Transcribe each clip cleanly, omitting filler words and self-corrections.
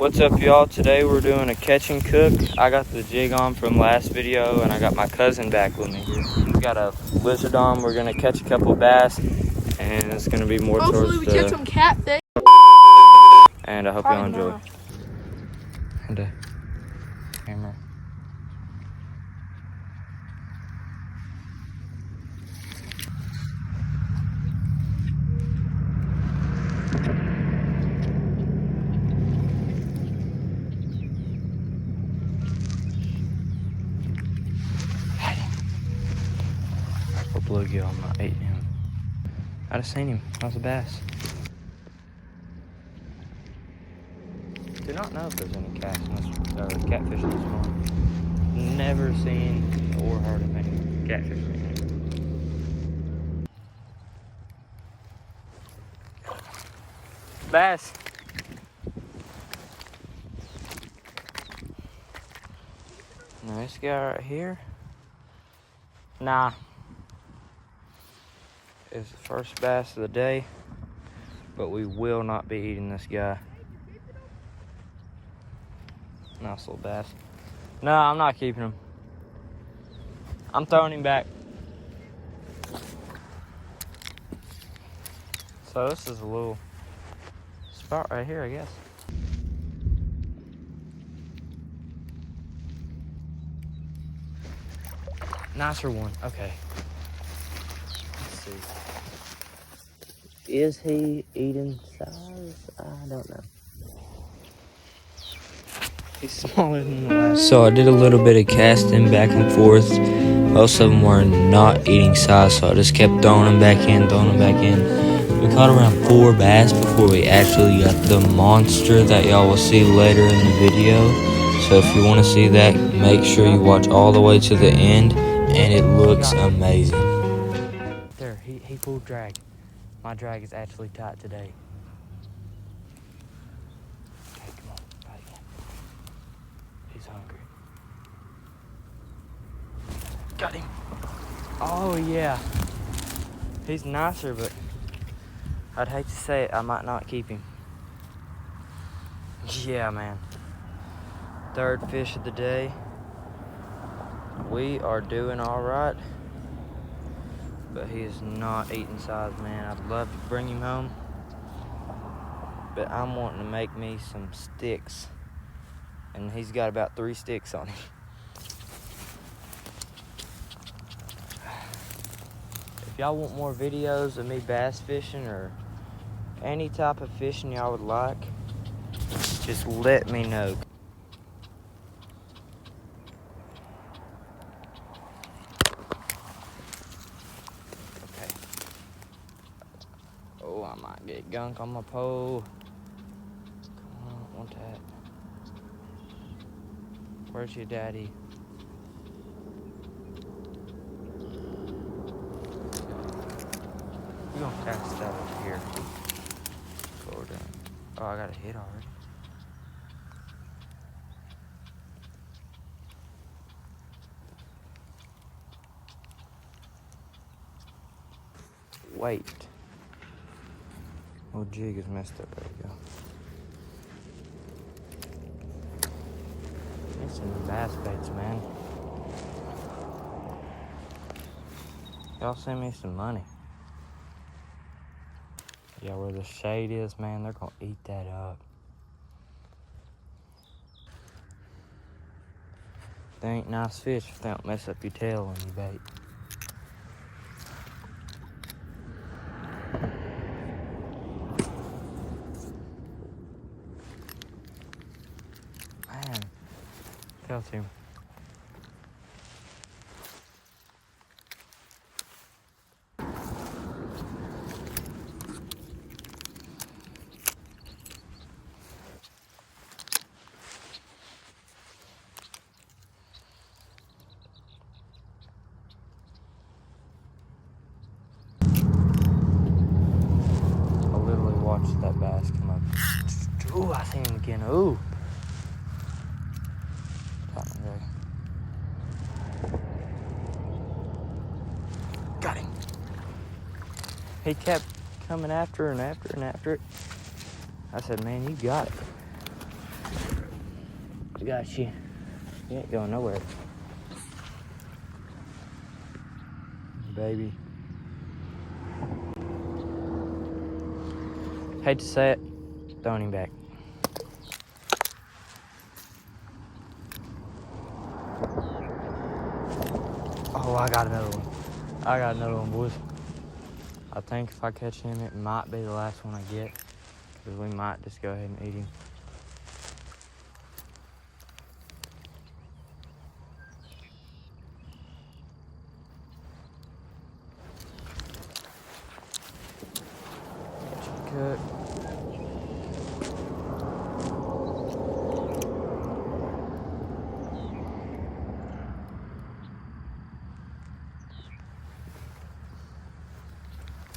What's up, y'all? Today we're doing a catch and cook. I got the jig on from last video and I got my cousin back with me here. We got a lizard on. We're gonna catch a couple bass and it's gonna be more hopefully towards we catch some catfish. And I hope y'all enjoy. And camera. A bluegill, I'm not eating him. I just seen him. That was a bass. Do not know if there's any catfish in this one. Never seen or heard of any catfish in here. Bass. Now this guy right here. Nah. Is the first bass of the day, but we will not be eating this guy. Nice little bass. No, I'm not keeping him. I'm throwing him back. So this is a little spot right here, I guess. Nicer one. Okay. Let's see. Is he eating size? I don't know. He's smaller than the last. So I did a little bit of casting back and forth. Most of them were not eating size, so I just kept throwing them back in, We caught around 4 bass before we actually got the monster that y'all will see later in the video. So if you want to see that, make sure you watch all the way to the end, and it looks amazing. There, he pulled drag. My drag is actually tight today. Okay, come on, bite again. He's hungry. Got him. Oh yeah. He's nicer, but I'd hate to say it, I might not keep him. Yeah, man. 3rd fish of the day. We are doing all right, but he is not eating size, man. I'd love to bring him home, but I'm wanting to make me some sticks, and he's got about 3 sticks on him. If y'all want more videos of me bass fishing or any type of fishing y'all would like, just let me know. Okay. Oh, I might get gunk on my pole. Come on, want that. Where's your daddy? We're gonna cast that over here. That's what we're doing. Oh, I got a hit already. Wait. Oh, jig is messed up. There we go. Need some bass baits, man. Y'all send me some money. Yeah, where the shade is, man, they're gonna eat that up. They ain't nice fish if they don't mess up your tail on your bait. Man, felt him. Watch that bass come up. Ooh, I see him again. Ooh. Got him. He kept coming after and after and after it. I said, man, you got it. Got you. You ain't going nowhere. Baby. Hate to say it, throwing him back. Oh, I got another one. I got another one, boys. I think if I catch him, it might be the last one I get, because we might just go ahead and eat him. Cut.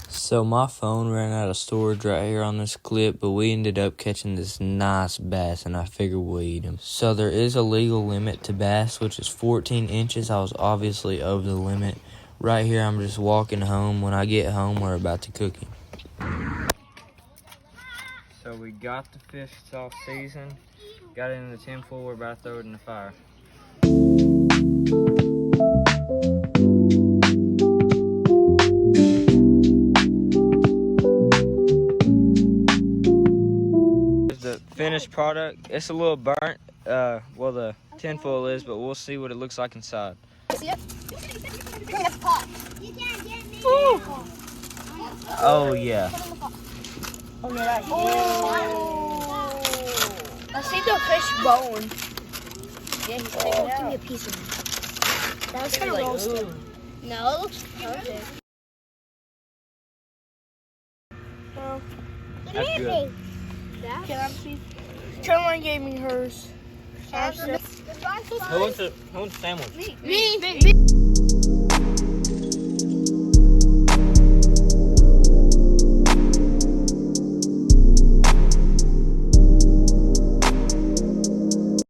So my phone ran out of storage right here on this clip, but we ended up catching this nice bass, and I figured we'll eat him. So there is a legal limit to bass, which is 14 inches. I was obviously over the limit. Right here, I'm just walking home. When I get home, we're about to cook him. So we got the fish, it's all seasoned. Got it in the tin foil, we're about to throw it in the fire. The finished product. It's a little burnt, well, the tin foil is, but we'll see what it looks like inside. See it? That's pot. You can't get me. Oh yeah. Oh no, that's I see the fish bone. Yeah, he's taking it out. Give me a piece of it. That was kind of roasted. No, it looks perfect. Well, That's good. can I see? Caroline gave me hers. Who wants a sandwich? Me.